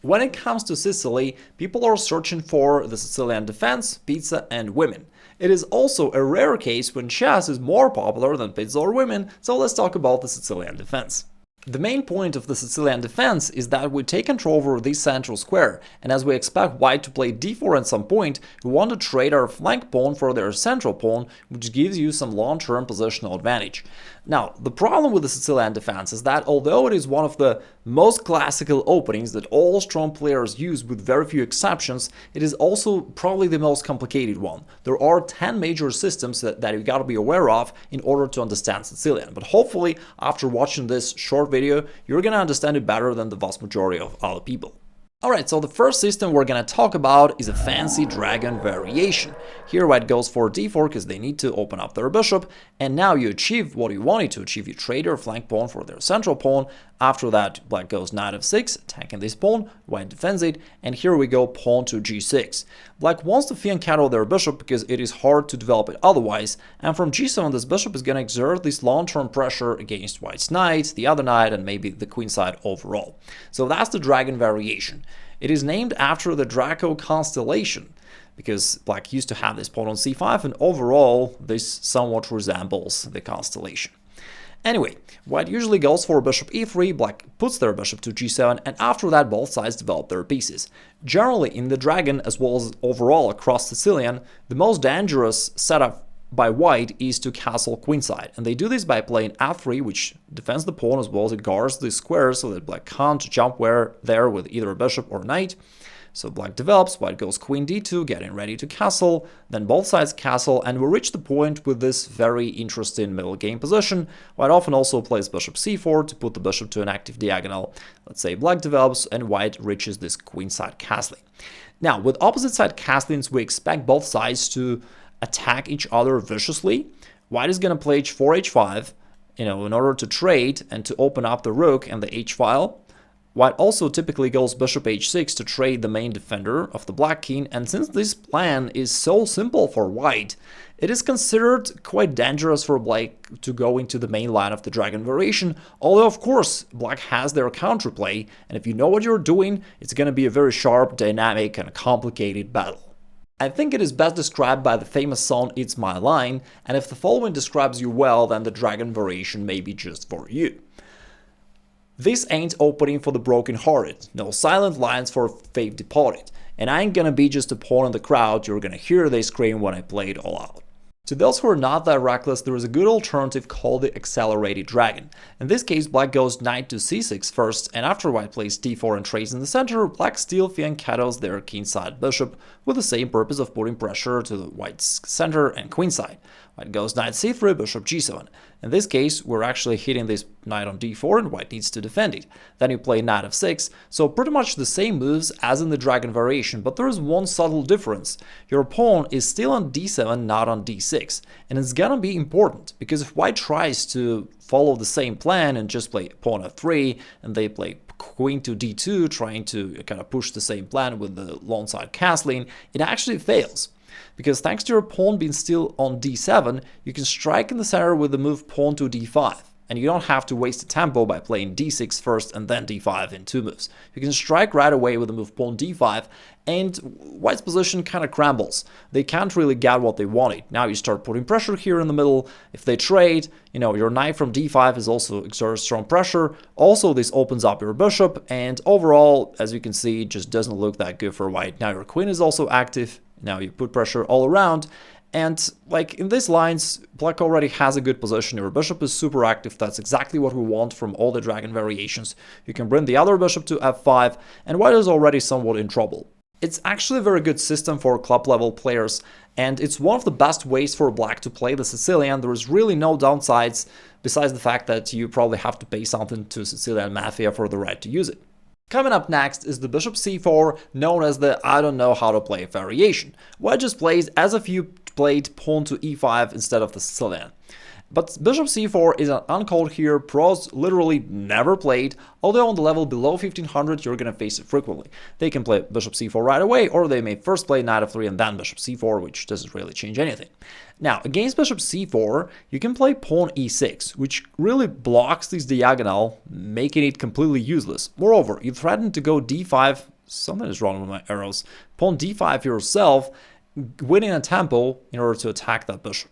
When it comes to Sicily, people are searching for the Sicilian defense, pizza, and women. It is also a rare case when chess is more popular than pizza or women, so let's talk about the Sicilian defense. The main point of the Sicilian defense is that we take control over this central square, and as we expect white to play d4 at some point, we want to trade our flank pawn for their central pawn, which gives you some long-term positional advantage. Now, the problem with the Sicilian defense is that although it is one of the most classical openings that all strong players use with very few exceptions, it is also probably the most complicated one. There are 10 major systems that you gotta be aware of in order to understand Sicilian, but hopefully after watching this short video, you're gonna understand it better than the vast majority of other people. Alright, so the first system we're gonna talk about is a fancy dragon variation. Here white goes for d4 because they need to open up their bishop, and now you achieve what you wanted to achieve. You trade your flank pawn for their central pawn. After that, black goes knight f6, attacking this pawn, white defends it, and here we go pawn to g6. Black wants to fianchetto their bishop because it is hard to develop it otherwise, and from g7 this bishop is gonna exert this long-term pressure against white's knight, the other knight, and maybe the queenside overall. So that's the dragon variation. It is named after the Draco constellation, because black used to have this pawn on c5, and overall this somewhat resembles the constellation. Anyway, white usually goes for bishop e3, black puts their bishop to g7, and after that both sides develop their pieces. Generally in the dragon, as well as overall across Sicilian, the most dangerous setup by white is to castle queenside, and they do this by playing f3, which defends the pawn as well as it guards the square so that black can't jump there with either a bishop or knight. So black develops, white goes queen d2, getting ready to castle, then both sides castle, and we reach the point with this very interesting middle game position. White often also plays bishop c4 to put the bishop to an active diagonal. Let's say black develops and white reaches this queenside castling. Now, with opposite side castlings, we expect both sides to attack each other viciously. White is going to play h4, h5, in order to trade and to open up the rook and the h-file. White also typically goes bishop h6 to trade the main defender of the black king, and since this plan is so simple for white, it is considered quite dangerous for black to go into the main line of the dragon variation, although of course black has their counterplay, and if you know what you're doing, it's going to be a very sharp, dynamic, and complicated battle. I think it is best described by the famous song It's My Line, and if the following describes you well, then the dragon variation may be just for you. This ain't opening for the broken-hearted, no silent lines for faith departed, and I ain't gonna be just a pawn in the crowd, you're gonna hear they scream when I play it all out. To those who are not that reckless, there is a good alternative called the accelerated dragon. In this case, black goes knight to c6 first, and after white plays d4 and trades in the center, black still fianchettos their kingside bishop with the same purpose of putting pressure to the white's center and queenside. White goes knight c3, bishop g7. In this case, we're actually hitting this knight on d4 and white needs to defend it. Then you play knight f6, so pretty much the same moves as in the dragon variation, but there is one subtle difference. Your pawn is still on d7, not on d6, and it's gonna be important, because if white tries to follow the same plan and just play pawn f3, and they play queen to d2, trying to kind of push the same plan with the long side castling, it actually fails. Because thanks to your pawn being still on d7, you can strike in the center with the move pawn to d5. And you don't have to waste a tempo by playing d6 first and then d5 in 2 moves. You can strike right away with the move pawn d5, and white's position kind of crumbles. They can't really get what they wanted. Now you start putting pressure here in the middle. If they trade, your knight from d5 is also exerts strong pressure. Also, this opens up your bishop, and overall, as you can see, it just doesn't look that good for white. Now your queen is also active. Now you put pressure all around, and like in these lines, black already has a good position. Your bishop is super active. That's exactly what we want from all the dragon variations. You can bring the other bishop to f5, and white is already somewhat in trouble. It's actually a very good system for club level players, and it's one of the best ways for black to play the Sicilian. There is really no downsides, besides the fact that you probably have to pay something to Sicilian Mafia for the right to use it. Coming up next is the bishop c4, known as the I don't know how to play variation. White just plays as if you played pawn to e5 instead of the Sicilian. But bishop c4 is an uncalled here, pros literally never played, although on the level below 1500 you're gonna face it frequently. They can play bishop c4 right away, or they may first play knight f3 and then bishop c4, which doesn't really change anything. Now, against bishop c4, you can play pawn e6, which really blocks this diagonal, making it completely useless. Moreover, you threaten to go d5 something is wrong with my arrows. Pawn d5 yourself, winning a tempo in order to attack that bishop.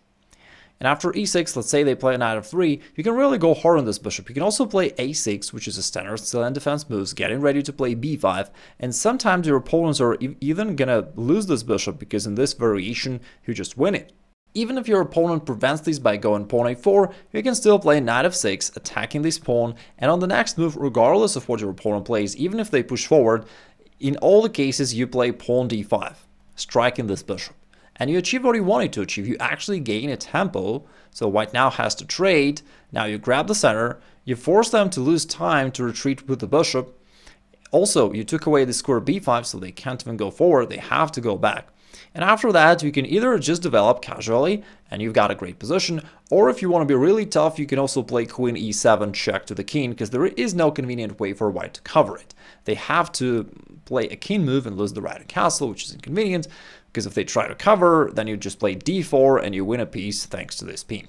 And after e6, let's say they play a knight f3, you can really go hard on this bishop. You can also play a6, which is a standard Sicilian defense moves, getting ready to play b5. And sometimes your opponents are even gonna lose this bishop, because in this variation, you just win it. Even if your opponent prevents this by going pawn a4, you can still play knight f6, attacking this pawn, and on the next move, regardless of what your opponent plays, even if they push forward, in all the cases you play pawn d5, striking this bishop. And you achieve what you wanted to achieve. You actually gain a tempo, so white now has to trade. Now you grab the center, you force them to lose time to retreat with the bishop. Also, you took away the square b5, so they can't even go forward, they have to go back. And after that, you can either just develop casually, and you've got a great position, or if you want to be really tough, you can also play queen e7 check to the king, because there is no convenient way for white to cover it. They have to play a king move and lose the right castle, which is inconvenient, because if they try to cover, then you just play d4 and you win a piece thanks to this pin.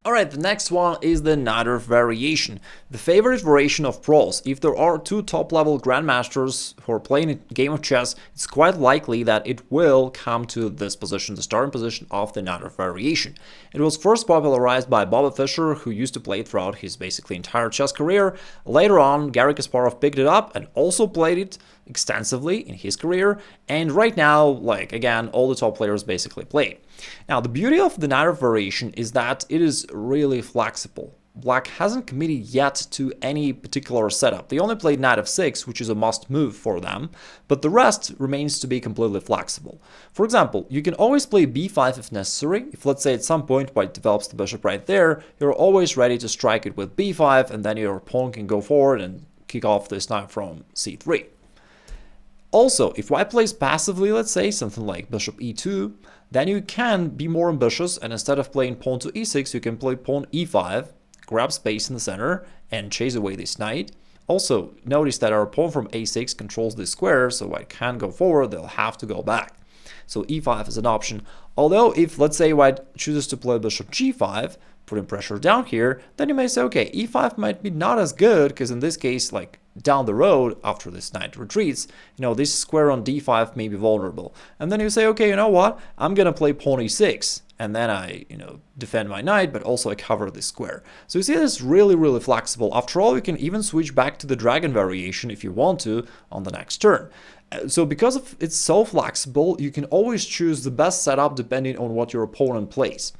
Alright, the next one is the Najdorf Variation, the favorite variation of pros. If there are two top-level grandmasters who are playing a game of chess, it's quite likely that it will come to this position, the starting position of the Najdorf Variation. It was first popularized by Bobby Fischer, who used to play it throughout his basically entire chess career. Later on, Garry Kasparov picked it up and also played it extensively in his career, and right now, like again, all the top players basically play it. Now, the beauty of the Najdorf Variation is that it is really flexible. Black hasn't committed yet to any particular setup. They only played knight f6, which is a must move for them, but the rest remains to be completely flexible. For example, you can always play b5 if necessary. If, let's say, at some point white develops the bishop right there, you're always ready to strike it with b5, and then your pawn can go forward and kick off this knight from c3. Also, if white plays passively, let's say, something like bishop e2, then you can be more ambitious, and instead of playing pawn to e6, you can play pawn e5, grab space in the center, and chase away this knight. Also, notice that our pawn from a6 controls this square, so white can't go forward, they'll have to go back. So e5 is an option. Although, if, let's say, white chooses to play bishop g5, putting pressure down here, then you may say, okay, e5 might be not as good, because in this case, like, down the road, after this knight retreats, this square on d5 may be vulnerable. And then you say, okay, you know what, I'm gonna play pawn e6, and then I, defend my knight, but also I cover this square. So you see, this is really, really flexible. After all, you can even switch back to the dragon variation if you want to on the next turn. So because it's so flexible, you can always choose the best setup depending on what your opponent plays.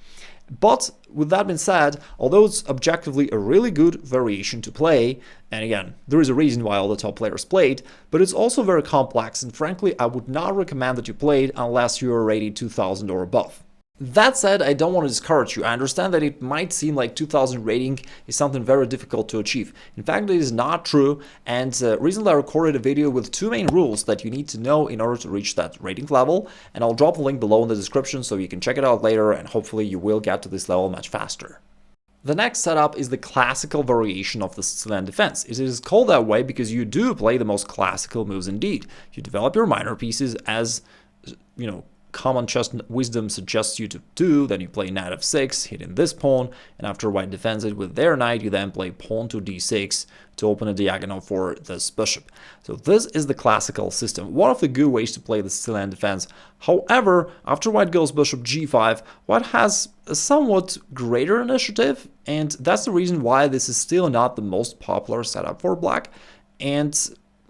But with that being said, although it's objectively a really good variation to play, and again, there is a reason why all the top players play it, but it's also very complex, and frankly, I would not recommend that you play it unless you are rated 2000 or above. That said, I don't want to discourage you. I understand that it might seem like 2000 rating is something very difficult to achieve. In fact, it is not true, and recently I recorded a video with 2 main rules that you need to know in order to reach that rating level, and I'll drop a link below in the description so you can check it out later, and hopefully you will get to this level much faster. The next setup is the classical variation of the Sicilian defense. It is called that way because you do play the most classical moves indeed. You develop your minor pieces as, common chess wisdom suggests you to do. Then you play knight f6, hitting this pawn, and after white defends it with their knight, you then play pawn to d6 to open a diagonal for this bishop. So this is the classical system, one of the good ways to play the Sicilian defense. However, after white goes bishop g5, white has a somewhat greater initiative, and that's the reason why this is still not the most popular setup for black. And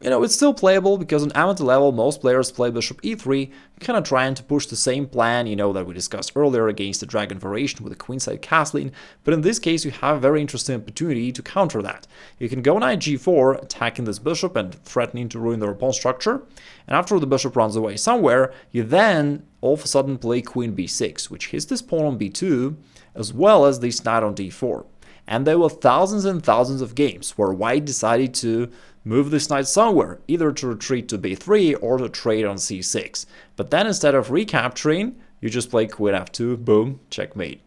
it's still playable because on amateur level, most players play bishop e3, kind of trying to push the same plan, that we discussed earlier against the dragon variation with the queenside castling. But in this case, you have a very interesting opportunity to counter that. You can go knight g4, attacking this bishop and threatening to ruin their pawn structure. And after the bishop runs away somewhere, you then all of a sudden play queen b6, which hits this pawn on b2, as well as this knight on d4. And there were thousands and thousands of games where white decided to move this knight somewhere, either to retreat to b3 or to trade on c6. But then instead of recapturing, you just play queen f2, boom, checkmate.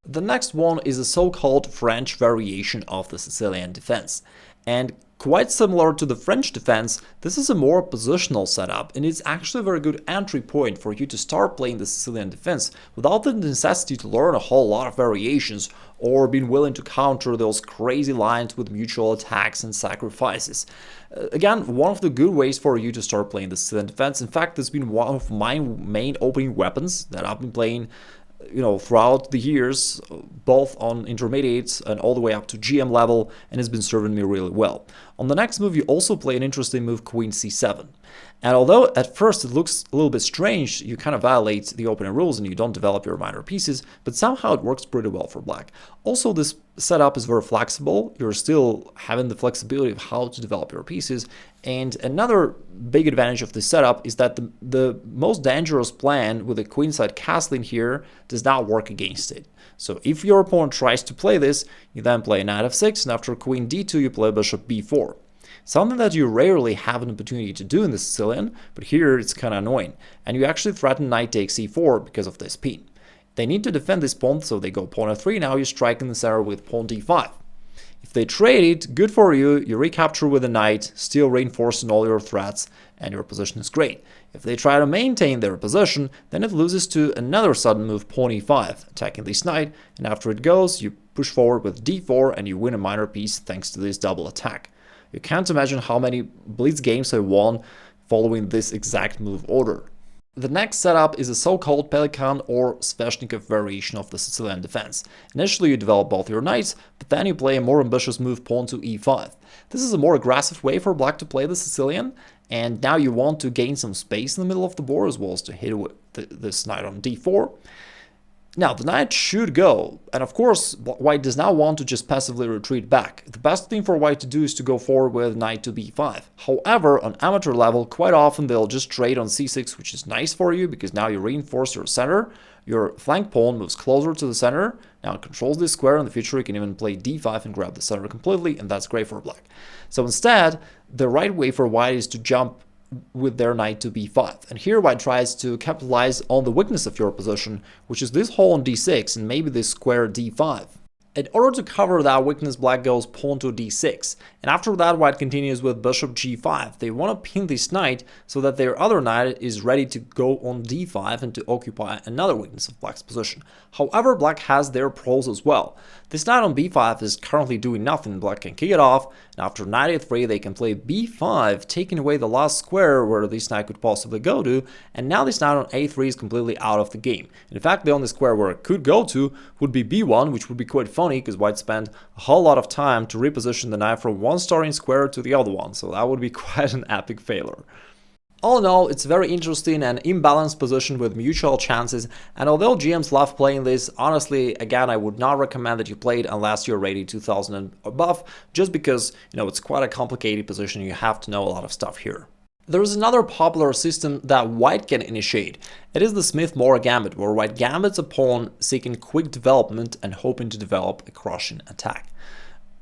The next one is a so-called French variation of the Sicilian defense. And quite similar to the French defense, this is a more positional setup, and it's actually a very good entry point for you to start playing the Sicilian defense without the necessity to learn a whole lot of variations or being willing to counter those crazy lines with mutual attacks and sacrifices. Again, one of the good ways for you to start playing the Sicilian defense. In fact, it's been one of my main opening weapons that I've been playing throughout the years, both on intermediates and all the way up to GM level, and has been serving me really well. On the next move, you also play an interesting move, Queen C7. And although at first it looks a little bit strange, you kind of violate the opening rules and you don't develop your minor pieces, but somehow it works pretty well for black. Also, this setup is very flexible. You're still having the flexibility of how to develop your pieces. And another big advantage of this setup is that the most dangerous plan with a queenside castling here does not work against it. So if your opponent tries to play this, you then play knight f6, and after queen d2 you play bishop b4. Something that you rarely have an opportunity to do in the Sicilian, but here it's kind of annoying. And you actually threaten knight takes c4 because of this pin. They need to defend this pawn, so they go pawn f3, now you strike in the center with pawn d5. If they trade it, good for you, you recapture with a knight, still reinforcing all your threats, and your position is great. If they try to maintain their position, then it loses to another sudden move, pawn e5, attacking this knight, and after it goes, you push forward with d4 and you win a minor piece thanks to this double attack. You can't imagine how many blitz games I won following this exact move order. The next setup is a so-called Pelikan or Sveshnikov variation of the Sicilian defense. Initially you develop both your knights, but then you play a more ambitious move, pawn to e5. This is a more aggressive way for black to play the Sicilian, and now you want to gain some space in the middle of the board as well as to hit with this knight on d4. Now, the knight should go, and of course, white does not want to just passively retreat back. The best thing for white to do is to go forward with knight to b5. However, on amateur level, quite often they'll just trade on c6, which is nice for you because now you reinforce your center. Your flank pawn moves closer to the center. Now it controls this square. In the future, you can even play d5 and grab the center completely, and that's great for black. So instead, the right way for white is to jump with their knight to b5. And here white tries to capitalize on the weakness of your position, which is this hole on d6 and maybe this square d5. In order to cover that weakness, black goes pawn to d6, and after that white continues with bishop g5. They want to pin this knight so that their other knight is ready to go on d5 and to occupy another weakness of black's position. However, black has their pros as well. This knight on b5 is currently doing nothing. Black can kick it off, and after knight a3 they can play b5, taking away the last square where this knight could possibly go to, and now this knight on a3 is completely out of the game. In fact, the only square where it could go to would be b1, which would be quite funny because white spent a whole lot of time to reposition the knight from one starting square to the other one, so that would be quite an epic failure. All in all, it's a very interesting and imbalanced position with mutual chances, and although GMs love playing this, honestly, again, I would not recommend that you play it unless you're rated 2000 and above, just because, it's quite a complicated position. You have to know a lot of stuff here. There is another popular system that white can initiate. It is the Smith-Morra Gambit, where white gambits a pawn seeking quick development and hoping to develop a crushing attack.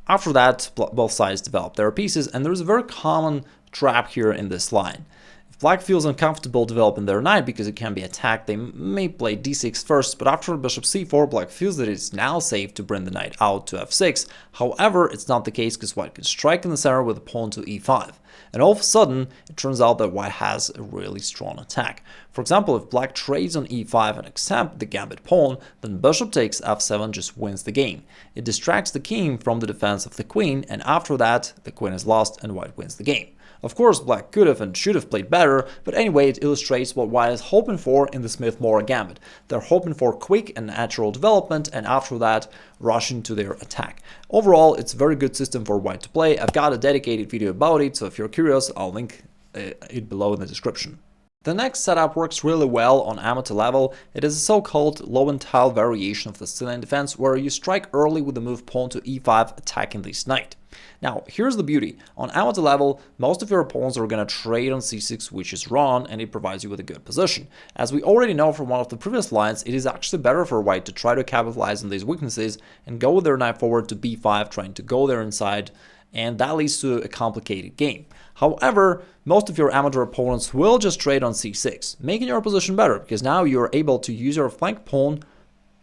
After that, both sides develop their pieces, and there is a very common trap here in this line. If black feels uncomfortable developing their knight because it can be attacked, they may play d6 first, but after bishop c4, black feels that it's now safe to bring the knight out to f6. However, it's not the case because white can strike in the center with a pawn to e5. And all of a sudden, it turns out that white has a really strong attack. For example, if black trades on e5 and accepts the gambit pawn, then bishop takes f7 just wins the game. It distracts the king from the defense of the queen, and after that, the queen is lost and white wins the game. Of course, black could have and should have played better, but anyway, it illustrates what white is hoping for in the Smith-Morra Gambit. They're hoping for quick and natural development, and after that, rushing to their attack. Overall, it's a very good system for white to play. I've got a dedicated video about it, so if you're curious, I'll link it below in the description. The next setup works really well on amateur level. It is a so-called Löwenthal variation of the Sicilian defense, where you strike early with the move pawn to e5, attacking this knight. Now, here's the beauty. On amateur level, most of your opponents are going to trade on c6, which is wrong, and it provides you with a good position. As we already know from one of the previous lines, it is actually better for white to try to capitalize on these weaknesses and go with their knight forward to b5, trying to go there inside, and that leads to a complicated game. However, most of your amateur opponents will just trade on c6, making your position better, because now you're able to use your flank pawn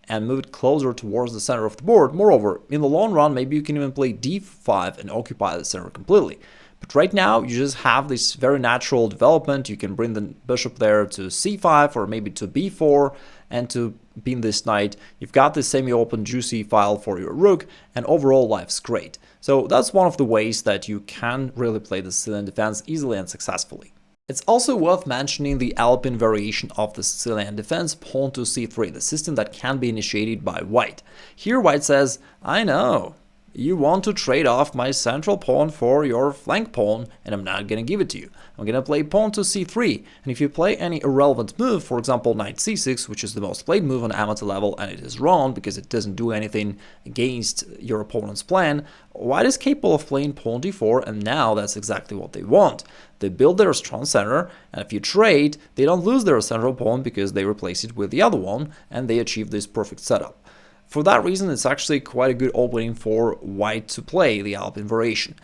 and move it closer towards the center of the board. Moreover, in the long run, maybe you can even play d5 and occupy the center completely. But right now, you just have this very natural development. You can bring the bishop there to c5 or maybe to b4 and to pin this knight. You've got this semi-open juicy file for your rook, and overall life's great. So that's one of the ways that you can really play the Sicilian defense easily and successfully. It's also worth mentioning the Alapin variation of the Sicilian defense, pawn to c3, the system that can be initiated by white. Here white says, I know, you want to trade off my central pawn for your flank pawn, and I'm not going to give it to you. I'm going to play pawn to c3, and if you play any irrelevant move, for example knight c6, which is the most played move on amateur level, and it is wrong because it doesn't do anything against your opponent's plan, white is capable of playing pawn d4, and now that's exactly what they want. They build their strong center, and if you trade, they don't lose their central pawn because they replace it with the other one, and they achieve this perfect setup. For that reason, it's actually quite a good opening for white to play the Alapin variation.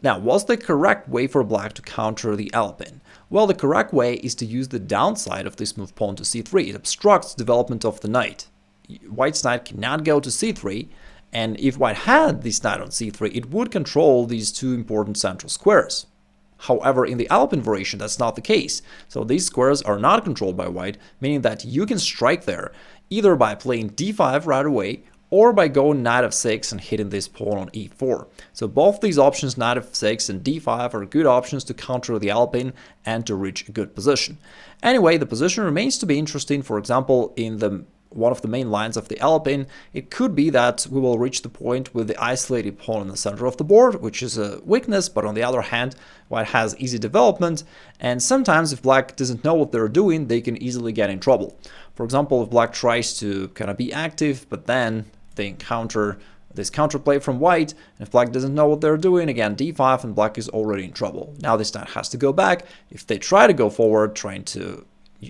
Now, what's the correct way for black to counter the Alapin? Well, the correct way is to use the downside of this move pawn to c3. It obstructs development of the knight. White's knight cannot go to c3, and if white had this knight on c3, it would control these two important central squares. However, in the Alapin variation, that's not the case. So these squares are not controlled by white, meaning that you can strike there either by playing d5 right away or by going knight f6 and hitting this pawn on e4. So both these options, knight f6 and d5, are good options to counter the Alapin and to reach a good position. Anyway, the position remains to be interesting. For example, in one of the main lines of the Alapin, it could be that we will reach the point with the isolated pawn in the center of the board, which is a weakness, but on the other hand, white has easy development, and sometimes if black doesn't know what they're doing, they can easily get in trouble. For example, if black tries to kind of be active, but then they encounter this counterplay from white, and if black doesn't know what they're doing, again d5, and black is already in trouble. Now this knight has to go back. If they try to go forward, trying to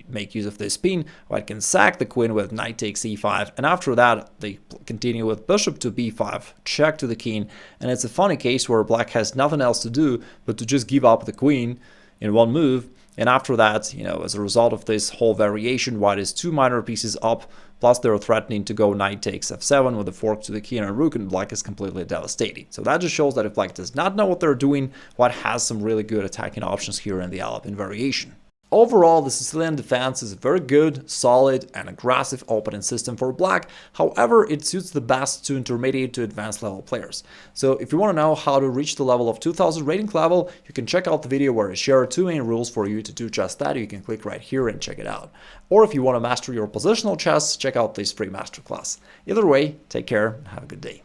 make use of this spin, white can sack the queen with knight takes e5, and after that they continue with bishop to b5, check to the king, and it's a funny case where black has nothing else to do but to just give up the queen in one move, and after that, as a result of this whole variation, white is two minor pieces up, plus they're threatening to go knight takes f7 with a fork to the king and rook, and black is completely devastated. So that just shows that if black does not know what they're doing, white has some really good attacking options here in the Alapin variation. Overall, the Sicilian defense is a very good, solid, and aggressive opening system for black. However, it suits the best to intermediate to advanced level players. So if you want to know how to reach the level of 2000 rating level, you can check out the video where I share 2 main rules for you to do just that. You can click right here and check it out. Or if you want to master your positional chess, check out this free masterclass. Either way, take care and have a good day.